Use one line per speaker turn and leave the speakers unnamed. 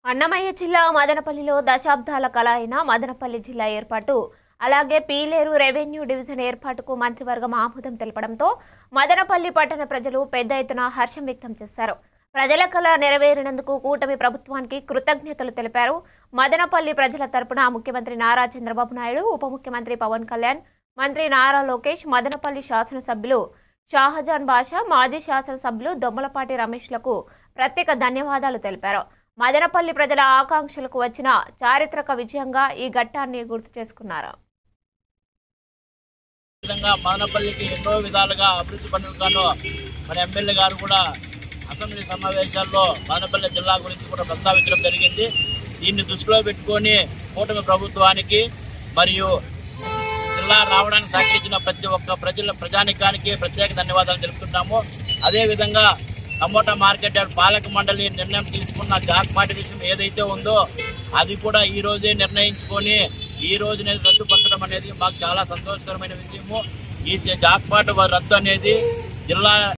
అన్నమయ్య జిల్లా మదనపల్లిలో దశాబ్దాల కళ అయిన మదనపల్లి జిల్లా ఏర్పాటు అలాగే పీలేరు రెవెన్యూ డివిజన్ ఏర్పాటుకు మంత్రివర్గం ఆమోదం తెలపడంతో మదనపల్లి పట్టణ ప్రజలు పెద్ద ఎత్తున హర్షం వ్యక్తం చేశారు. ప్రజల కళ నెరవేరినందుకు కూటమి ప్రభుత్వానికి కృతజ్ఞతలు తెలిపారు. మదనపల్లి ప్రజల తరపున ముఖ్యమంత్రి నారా చంద్రబాబు నాయుడు, ఉప ముఖ్యమంత్రి పవన్ కళ్యాణ్, మంత్రి నారా లోకేష్, మదనపల్లి శాసనసభ్యులు షాహజాన్ బాషా, మాజీ శాసనసభ్యులు దొమ్మలపాటి రమేష్లకు ప్రత్యేక ధన్యవాదాలు తెలిపారు. మదనపల్లి ప్రజల ఆకాంక్షలకు వచ్చిన చారిత్రక విజయంగా ఈ ఘట్టాన్ని గుర్తు చేసుకున్నారు.
మదనపల్లికి ఎన్నో విధాలుగా అభివృద్ధి పనులను మన ఎమ్మెల్యే గారు కూడా అసెంబ్లీ సమావేశాల్లో మదనపల్లి జిల్లా గురించి కూడా ప్రస్తావించడం జరిగింది. దీన్ని దృష్టిలో పెట్టుకొని కూటమి ప్రభుత్వానికి మరియు జిల్లా రావడానికి సహకరించిన ప్రతి ఒక్క ప్రజానికానికి ప్రత్యేక ధన్యవాదాలు తెలుపుతున్నాము. అదేవిధంగా టమోటా మార్కెట్ పాలక మండలి నిర్ణయం తీసుకున్న జాక్పాట్ విషయం ఏదైతే ఉందో అది కూడా ఈ రోజే నిర్ణయించుకొని ఈ రోజు నేను రద్దుపరచడం అనేది మాకు చాలా సంతోషకరమైన విషయము. ఈ జాక్పాట్ రద్దు అనేది జిల్లా